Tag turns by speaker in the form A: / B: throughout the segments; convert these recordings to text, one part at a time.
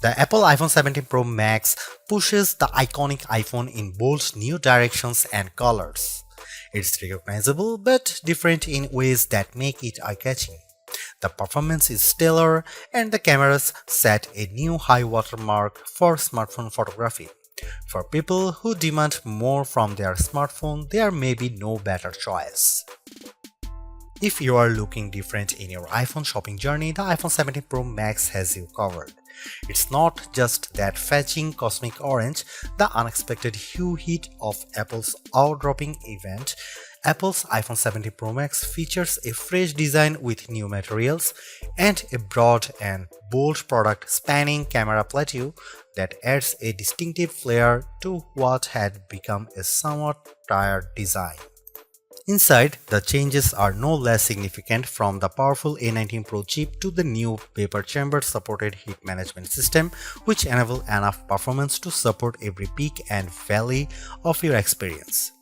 A: The Apple iPhone 17 Pro Max pushes the iconic iPhone in bold new directions and colors. It's recognizable but different in ways that make it eye-catching. The performance is stellar and the cameras set a new high watermark for smartphone photography. For people who demand more from their smartphone, there may be no better choice. If you are looking different in your iPhone shopping journey, the iPhone 17 Pro Max has you covered. It's not just that fetching cosmic orange, the unexpected hue heat of Apple's eye-dropping event. Apple's iPhone 17 Pro Max features a fresh design with new materials and a broad and bold product spanning camera plateau that adds a distinctive flair to what had become a somewhat tired design. Inside, the changes are no less significant, from the powerful A19 Pro chip to the new vapor chamber supported heat management system, which enable enough performance to support every peak and valley of your experience.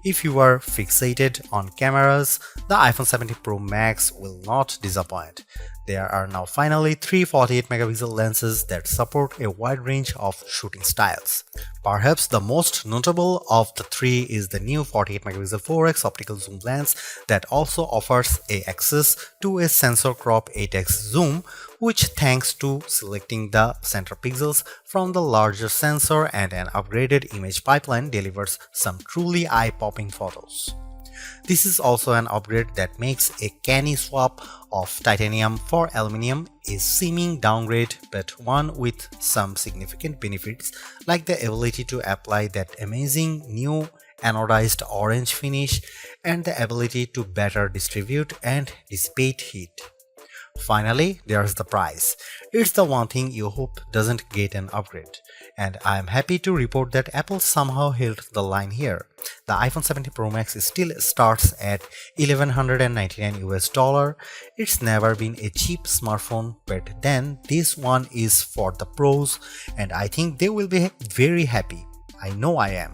A: If you are fixated on cameras, the iPhone 17 Pro Max will not disappoint. There are now finally three 48-megapixel lenses that support a wide range of shooting styles. Perhaps the most notable of the three is the new 48-megapixel 4x optical zoom lens that also offers access to a sensor crop 8x zoom, which, thanks to selecting the center pixels from the larger sensor and an upgraded image pipeline, delivers some truly eye-popping photos. This is also an upgrade that makes a canny swap of titanium for aluminum a seeming downgrade, but one with some significant benefits, like the ability to apply that amazing new anodized orange finish and the ability to better distribute and dissipate heat. Finally, there's the price. It's the one thing you hope doesn't get an upgrade. And I am happy to report that Apple somehow held the line here. The iPhone 17 Pro Max still starts at $1,199 US. It's never been a cheap smartphone, but then this one is for the pros, and I think they will be very happy. I know I am.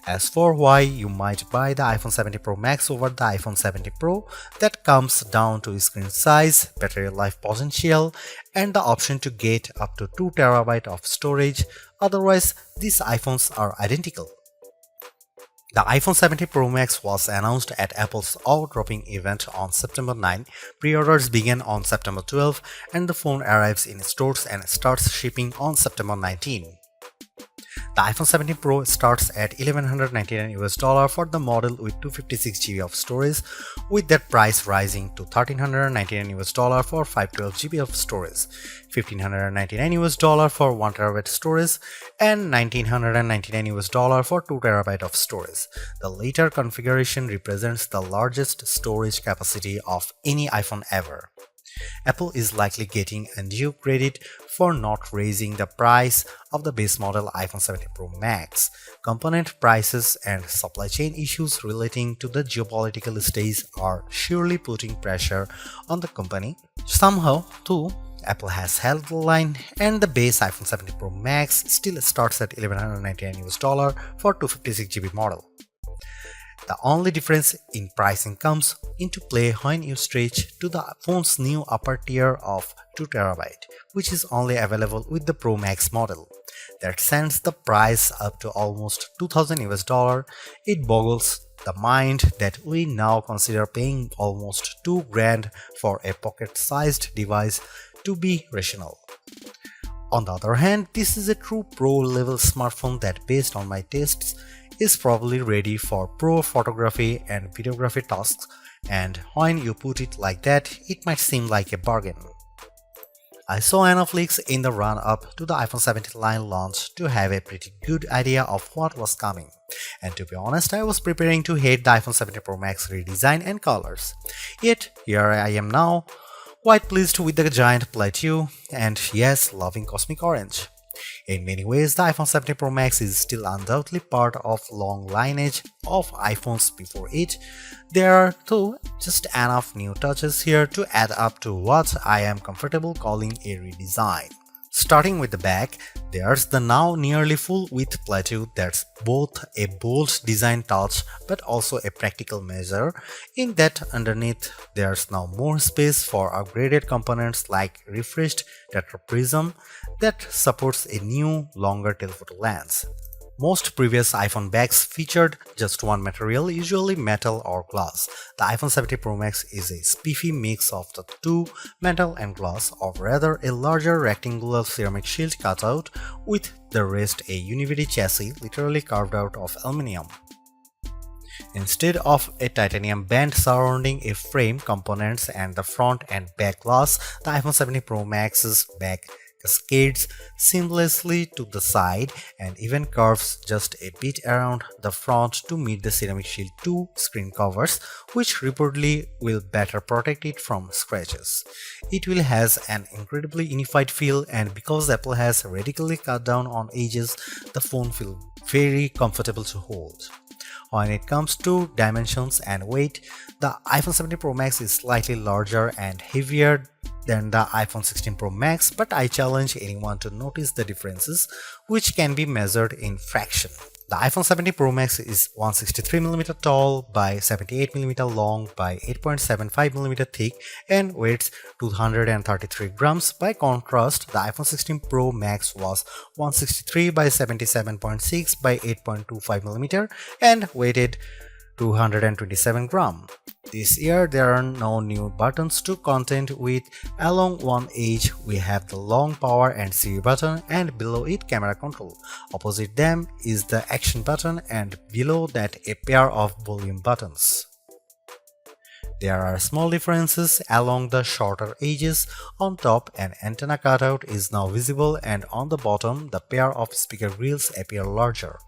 A: As for why you might buy the iPhone 17 Pro Max over the iPhone 17 Pro, that comes down to screen size, battery life potential, and the option to get up to 2TB of storage. Otherwise, these iPhones are identical. The iPhone 17 Pro Max was announced at Apple's eye-dropping event on September 9. Pre-orders began on September 12, and the phone arrives in stores and starts shipping on September 19. The iPhone 17 Pro starts at $1,199 for the model with 256GB of storage, with that price rising to $1,399 for 512GB of storage, $1,599 for 1TB storage, and $1,999 for 2TB of storage. The later configuration represents the largest storage capacity of any iPhone ever. Apple is likely getting undue credit for not raising the price of the base model iPhone 17 Pro Max. Component prices and supply chain issues relating to the geopolitical stage are surely putting pressure on the company. Somehow, too, Apple has held the line, and the base iPhone 17 Pro Max still starts at $1,199 for 256GB model. The only difference in pricing comes into play when you stretch to the phone's new upper tier of 2TB, which is only available with the Pro Max model. That sends the price up to almost $2,000. It boggles the mind that we now consider paying almost $2,000 for a pocket-sized device to be rational. On the other hand, this is a true pro-level smartphone that, based on my tastes, is probably ready for pro photography and videography tasks, and when you put it like that, it might seem like a bargain. I saw enough leaks in the run-up to the iPhone 17 line launch to have a pretty good idea of what was coming, and to be honest, I was preparing to hate the iPhone 17 Pro Max redesign and colors. Yet, here I am now, quite pleased with the giant plateau, and yes, loving cosmic orange. In many ways, the iPhone 17 Pro Max is still undoubtedly part of long lineage of iPhones before it. There are, though, just enough new touches here to add up to what I am comfortable calling a redesign. Starting with the back, there's the now nearly full-width plateau that's both a bold design touch but also a practical measure, in that underneath there's now more space for upgraded components like refreshed tetraprism that supports a new, longer telephoto lens. Most previous iPhone bags featured just one material, usually metal or glass. The iPhone 17 Pro Max is a spiffy mix of the two, metal and glass, or rather a larger rectangular ceramic shield cutout with the rest a univity chassis literally carved out of aluminum. Instead of a titanium band surrounding a frame, components and the front and back glass, the iPhone 17 Pro Max's back cascades seamlessly to the side and even curves just a bit around the front to meet the Ceramic Shield 2 screen covers, which reportedly will better protect it from scratches. It will has an incredibly unified feel, and because Apple has radically cut down on edges, the phone feels very comfortable to hold. When it comes to dimensions and weight, the iPhone 17 Pro Max is slightly larger and heavier than the iPhone 16 Pro Max, but I challenge anyone to notice the differences, which can be measured in fraction. The iPhone 17 Pro Max is 163mm tall by 78mm long by 8.75mm thick and weighs 233 grams. By contrast, the iPhone 16 Pro Max was 163 by 77.6 by 8.25mm and weighed 227 grams. This year there are no new buttons to contend with. Along one edge we have the long power and Siri button, and below it camera control. Opposite them is the action button, and below that a pair of volume buttons. There are small differences along the shorter edges. On top, an antenna cutout is now visible, and on the bottom the pair of speaker grills appear larger.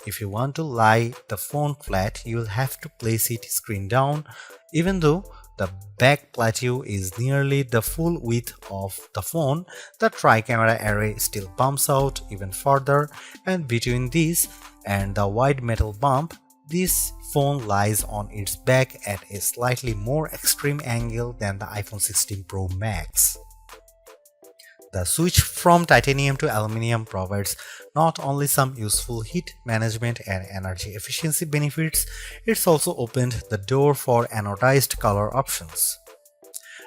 A: If you want to lie the phone flat, you will have to place it screen down. Even though the back plateau is nearly the full width of the phone, the tri-camera array still bumps out even further, and between this and the wide metal bump, this phone lies on its back at a slightly more extreme angle than the iPhone 16 Pro Max. The switch from titanium to aluminum provides not only some useful heat management and energy efficiency benefits, it's also opened the door for anodized color options.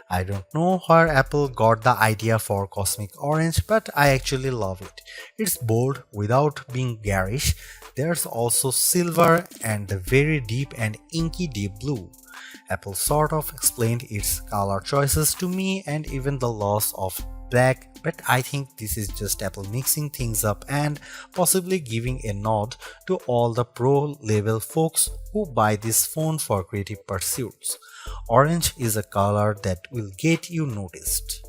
A: I don't know where Apple got the idea for cosmic orange, but I actually love it. It's bold without being garish. There's also silver and the very deep and inky deep blue. Apple sort of explained its color choices to me and even the loss of black, but I think this is just Apple mixing things up and possibly giving a nod to all the pro level folks who buy this phone for creative pursuits. Orange is a color that will get you noticed.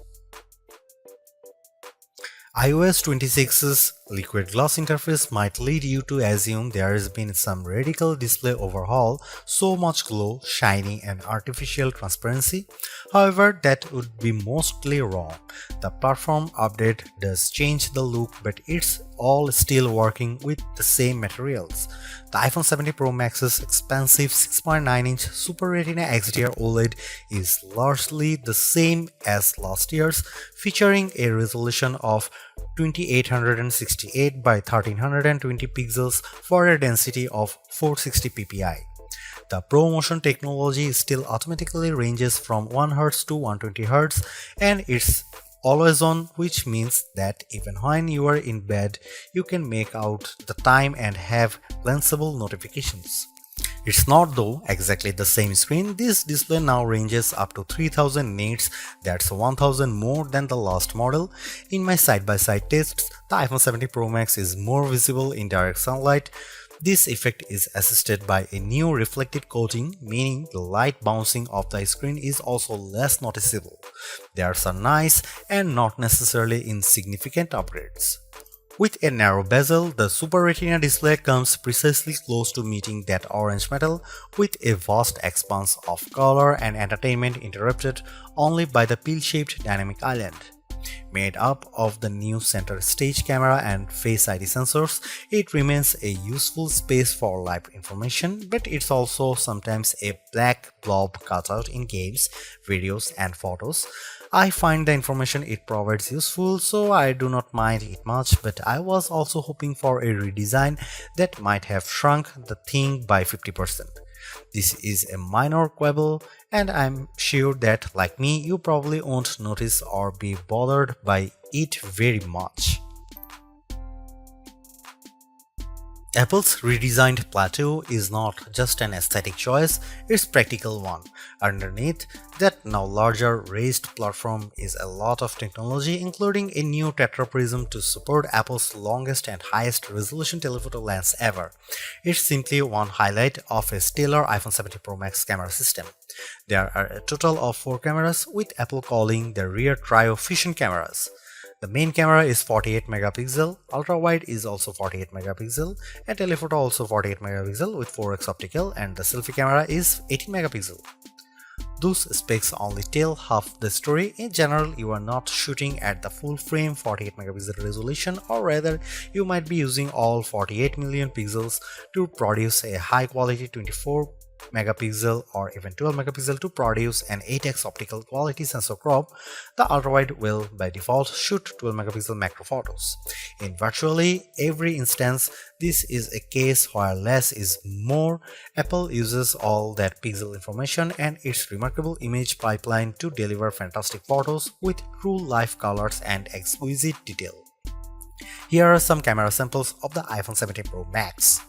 A: iOS 26's liquid glass interface might lead you to assume there has been some radical display overhaul, so much glow, shiny and artificial transparency. However, that would be mostly wrong. The platform update does change the look, but it's all still working with the same materials. The iPhone 17 Pro Max's expansive 6.9-inch Super Retina XDR OLED is largely the same as last year's, featuring a resolution of 2868 by 1320 pixels for a density of 460 ppi. The ProMotion technology still automatically ranges from 1Hz to 120Hz, and it's always on, which means that even when you are in bed, you can make out the time and have glanceable notifications. It's not though exactly the same screen. This display now ranges up to 3000 nits, that's 1000 more than the last model. In my side-by-side tests, the iPhone 17 Pro Max is more visible in direct sunlight. This effect is assisted by a new reflective coating, meaning the light bouncing off the screen is also less noticeable. There's a nice and not necessarily insignificant upgrades. With a narrow bezel, the Super Retina display comes precisely close to meeting that orange metal, with a vast expanse of color and entertainment interrupted only by the pill-shaped dynamic island. Made up of the new center stage camera and Face ID sensors, it remains a useful space for live information, but it's also sometimes a black blob cutout in games, videos and photos. I find the information it provides useful, so I do not mind it much, but I was also hoping for a redesign that might have shrunk the thing by 50%. This is a minor quibble, and I'm sure that, like me, you probably won't notice or be bothered by it very much. Apple's redesigned plateau is not just an aesthetic choice, it's a practical one. Underneath that now larger raised platform is a lot of technology, including a new tetraprism to support Apple's longest and highest resolution telephoto lens ever. It's simply one highlight of a stellar iPhone 17 Pro Max camera system. There are a total of 4 cameras, with Apple calling the rear trio fusion cameras. The main camera is 48 megapixel, ultra-wide is also 48 megapixel, and telephoto also 48 megapixel with 4x optical, and the selfie camera is 18 megapixel. Those specs only tell half the story. In general, you are not shooting at the full frame 48 megapixel resolution, or rather, you might be using all 48 million pixels to produce a high quality 24 megapixel or even 12 megapixel to produce an 8x optical quality sensor crop. The ultrawide will by default shoot 12 megapixel macro photos. In virtually every instance, this is a case where less is more. Apple uses all that pixel information and its remarkable image pipeline to deliver fantastic photos with true life colors and exquisite detail. Here are some camera samples of the iPhone 17 Pro Max.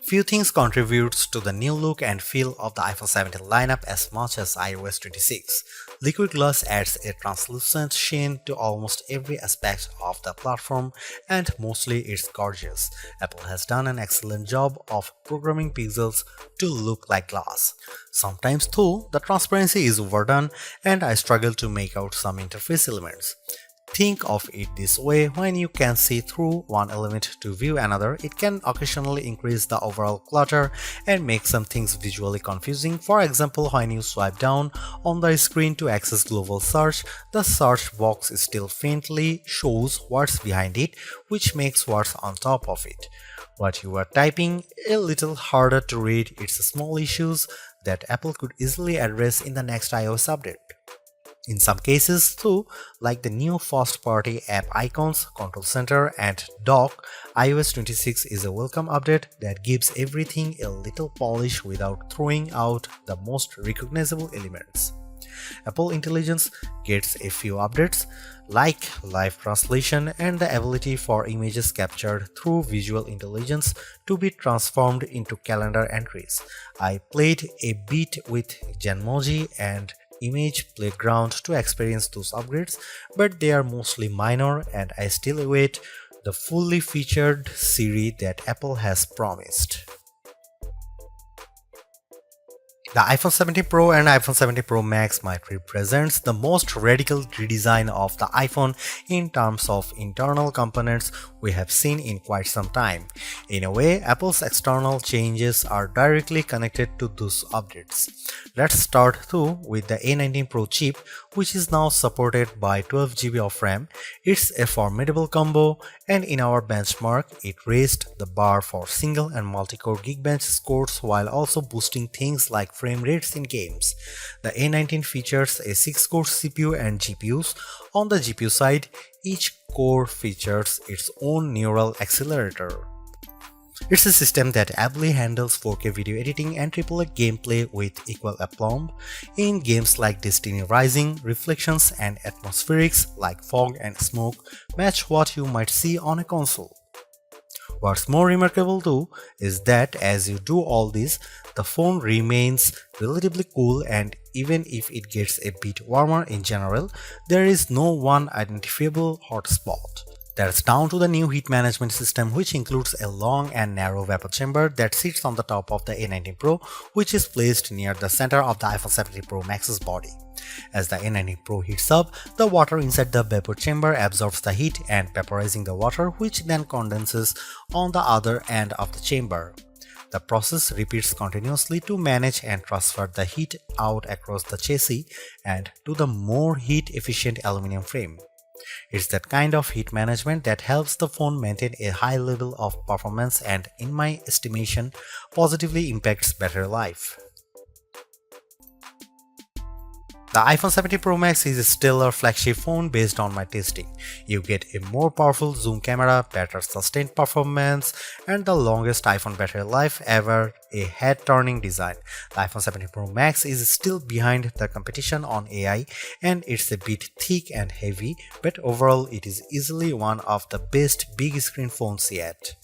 A: Few things contributes to the new look and feel of the iPhone 17 lineup as much as iOS 26. Liquid glass adds a translucent sheen to almost every aspect of the platform, and mostly it's gorgeous. Apple has done an excellent job of programming pixels to look like glass. Sometimes though, the transparency is overdone and I struggle to make out some interface elements. Think of it this way: when you can see through one element to view another, it can occasionally increase the overall clutter and make some things visually confusing. For example, when you swipe down on the screen to access global search, the search box still faintly shows what's behind it, which makes what's on top of it, what you are typing, a little harder to read. It's small issues that Apple could easily address in the next iOS update. In some cases too, like the new first-party app icons, control center, and dock, iOS 26 is a welcome update that gives everything a little polish without throwing out the most recognizable elements. Apple Intelligence gets a few updates, like live translation and the ability for images captured through visual intelligence to be transformed into calendar entries. I played a bit with Genmoji and Image Playground to experience those upgrades, but they are mostly minor and I still await the fully featured Siri that Apple has promised. The iPhone 17 Pro and iPhone 17 Pro Max might represent the most radical redesign of the iPhone in terms of internal components, we have seen in quite some time. In a way, Apple's external changes are directly connected to those updates. Let's start though with the A19 Pro chip, which is now supported by 12 GB of RAM. It's a formidable combo, and in our benchmark, it raised the bar for single and multi-core Geekbench scores while also boosting things like frame rates in games. The A19 features a 6-core CPU and GPUs. On the GPU side, each core features its own neural accelerator. It's a system that ably handles 4K video editing and AAA gameplay with equal aplomb. In games like Destiny Rising, reflections and atmospherics like fog and smoke match what you might see on a console. What's more remarkable though is that as you do all this, the phone remains relatively cool, and even if it gets a bit warmer in general, there is no one identifiable hotspot. That's down to the new heat management system, which includes a long and narrow vapor chamber that sits on the top of the A19 Pro, which is placed near the center of the iPhone 17 Pro Max's body. As the A19 Pro heats up, the water inside the vapor chamber absorbs the heat and vaporizing the water, which then condenses on the other end of the chamber. The process repeats continuously to manage and transfer the heat out across the chassis and to the more heat-efficient aluminum frame. It's that kind of heat management that helps the phone maintain a high level of performance and, in my estimation, positively impacts battery life. The iPhone 17 Pro Max is still a flagship phone based on my testing. You get a more powerful zoom camera, better sustained performance, and the longest iPhone battery life ever, a head-turning design. The iPhone 17 Pro Max is still behind the competition on AI, and it's a bit thick and heavy, but overall it is easily one of the best big screen phones yet.